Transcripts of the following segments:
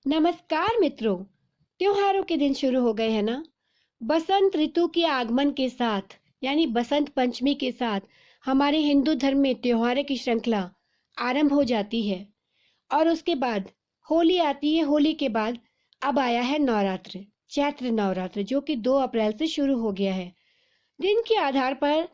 नमस्कार मित्रों। त्योहारों के दिन शुरू हो गए हैं ना। बसंत ऋतु के आगमन के साथ यानी बसंत पंचमी के साथ हमारे हिंदू धर्म में त्योहारों की श्रृंखला आरंभ हो जाती है और उसके बाद होली आती है। होली के बाद अब आया है नवरात्र, चैत्र नवरात्र, जो कि 2 अप्रैल से शुरू हो गया है। दिन के आधार पर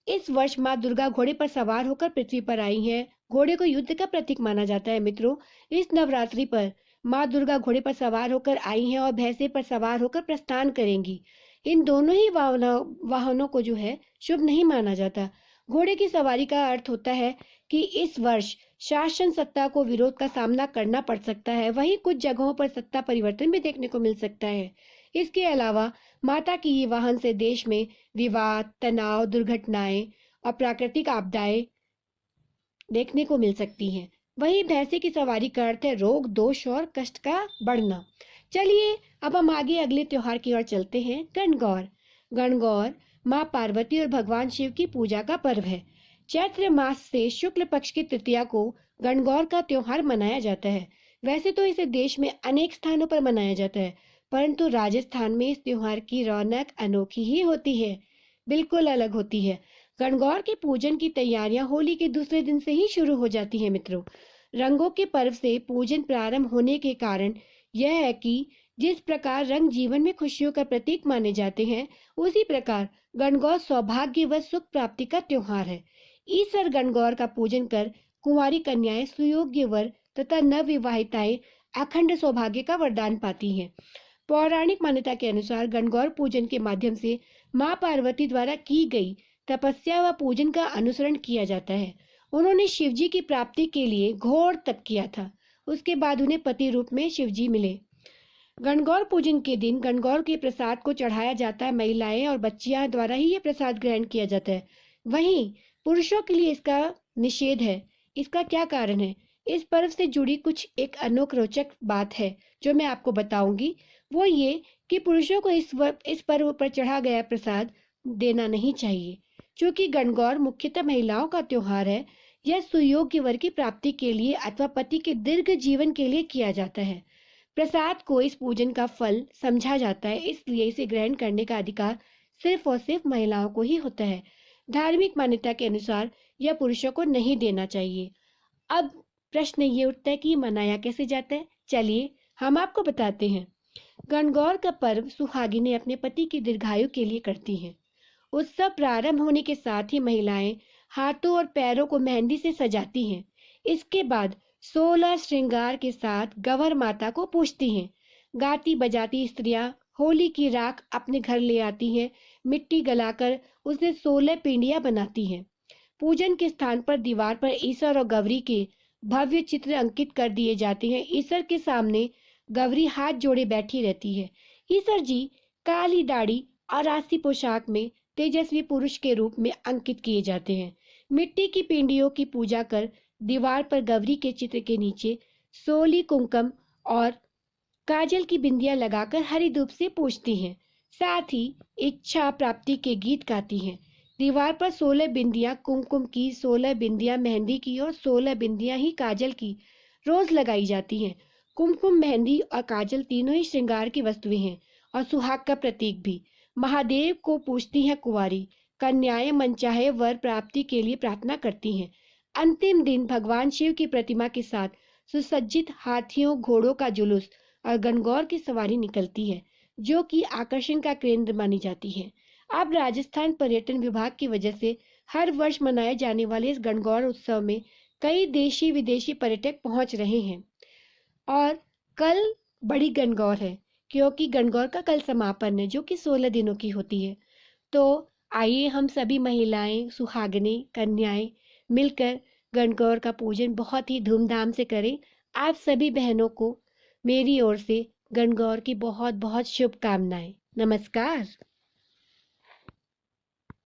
इस वर्ष माँ दुर्गा घोड़े पर सवार होकर पृथ्वी पर आई हैं। घोड़े को युद्ध का प्रतीक माना जाता है मित्रों। इस नवरात्रि पर माँ दुर्गा घोड़े पर सवार होकर आई हैं और भैंसे पर सवार होकर प्रस्थान करेंगी। इन दोनों ही वाहनों को जो है शुभ नहीं माना जाता। घोड़े की सवारी का अर्थ होता है कि इस वर्ष शासन सत्ता को विरोध का सामना करना पड़ सकता है। वहीं कुछ जगहों पर सत्ता परिवर्तन भी देखने को मिल सकता है। इसके अलावा माता की ये वाहन से देश में विवाद, तनाव, दुर्घटनाएं और प्राकृतिक आपदाएं देखने को मिल सकती हैं। वहीं भैंसे की सवारी का अर्थ है रोग, दोष और कष्ट का बढ़ना। चलिए अब हम आगे अगले त्योहार की ओर चलते हैं। गणगौर। गणगौर माँ पार्वती और भगवान शिव की पूजा का पर्व है। चैत्र मास से शुक्ल पक्ष की तृतीया को गणगौर का त्योहार मनाया जाता है। वैसे तो इसे देश में अनेक स्थानों पर मनाया जाता है, परंतु राजस्थान में इस त्योहार की रौनक अनोखी ही होती है, बिल्कुल अलग होती है। गणगौर के पूजन की तैयारियां होली के दूसरे दिन से ही शुरू हो जाती हैं मित्रों। रंगों के पर्व से पूजन प्रारंभ होने के कारण यह है कि जिस प्रकार रंग जीवन में खुशियों का प्रतीक माने जाते हैं, उसी प्रकार गणगौर सौभाग्य व सुख प्राप्ति का त्योहार है। ईसर गणगौर का पूजन कर कुंवारी कन्याएं, सुयोग्य वर तथा नवविवाहिताएं अखंड सौभाग्य का वरदान पाती हैं। पौराणिक मान्यता के अनुसार गणगौर पूजन के माध्यम से माँ पार्वती द्वारा की गई तपस्या व पूजन का अनुसरण किया जाता है। उन्होंने शिवजी की प्राप्ति के लिए घोर तप किया था। उसके बाद उन्हें पति रूप में शिवजी मिले। गणगौर पूजन के दिन गणगौर के प्रसाद को चढ़ाया जाता है। महिलाएं और बच्चियां द्वारा ही यह प्रसाद ग्रहण किया जाता है। वहीं पुरुषों के लिए इसका निषेध है। इसका क्या कारण है? इस पर्व से जुड़ी कुछ एक अनोख रोचक बात है जो मैं आपको बताऊंगी। वो ये कि पुरुषों को इस पर्व पर चढ़ा गया प्रसाद देना नहीं चाहिए। क्योंकि गणगौर मुख्यतः महिलाओं का त्योहार है। यह सुयोग्य वर की प्राप्ति के लिए अथवा पति के दीर्घ जीवन के लिए किया जाता है। प्रसाद को इस पूजन का फल समझा जाता है, इसलिए इसे ग्रहण करने का अधिकार सिर्फ और सिर्फ महिलाओं को ही होता है। धार्मिक मान्यता के अनुसार यह पुरुषों को नहीं देना चाहिए। अब प्रश्न ये उठता है कि मनाया कैसे जाता है। चलिए हम आपको बताते हैं। गणगौर का पर्व सुहागिनें अपने पति की दीर्घायु के लिए करती हैं। उत्सव प्रारंभ होने के साथ ही महिलाएं हाथों और पैरों को मेहंदी से सजाती हैं। इसके बाद 16 श्रृंगार के साथ गंवर माता को पूजती हैं। गाती बजाती स्त्रियां होली की राख अपने घर ले आती हैं। मिट्टी गलाकर उससे 16 पिंडियां बनाती हैं। पूजन के स्थान पर दीवार पर ईसर और गौरी के भव्य चित्र अंकित कर दिए जाते हैं। ईसर के सामने गौरी हाथ जोड़े बैठी रहती है। ईसर जी काली दाढ़ी और राशि पोशाक में तेजस्वी पुरुष के रूप में अंकित किए जाते हैं। मिट्टी की पिंडियों की पूजा कर दीवार पर गौरी के चित्र के नीचे सोली कुमकुम और काजल की बिंदियां लगाकर हरी धूप से पूजती हैं। साथ ही इच्छा प्राप्ति के गीत गाती हैं। दीवार पर 16 बिंदियां कुमकुम की, 16 बिंदियां मेहंदी की और 16 बिंदियां ही काजल की रोज लगाई जाती हैं। कुमकुम, मेहंदी और काजल तीनों ही श्रृंगार की वस्तुएं हैं और सुहाग का प्रतीक भी। महादेव को पूजती हैं कुंवारी कन्याएं मनचाहे वर प्राप्ति के लिए प्रार्थना करती हैं। अंतिम दिन भगवान शिव की प्रतिमा के साथ सुसज्जित हाथियों, घोड़ों का जुलूस और गणगौर की सवारी निकलती है, जो कि आकर्षण का केंद्र मानी जाती है। अब राजस्थान पर्यटन विभाग की वजह से हर वर्ष मनाए जाने वाले इस गणगौर उत्सव में कई देशी विदेशी पर्यटक पहुंच रहे हैं। और कल बड़ी गणगौर है, क्योंकि गणगौर का कल समापन है, जो कि 16 दिनों की होती है। तो आइए हम सभी महिलाएं, सुहागिनें, कन्याएं मिलकर गणगौर का पूजन बहुत ही धूमधाम से करें। आप सभी बहनों को मेरी ओर से गणगौर की बहुत बहुत शुभकामनाएं। नमस्कार।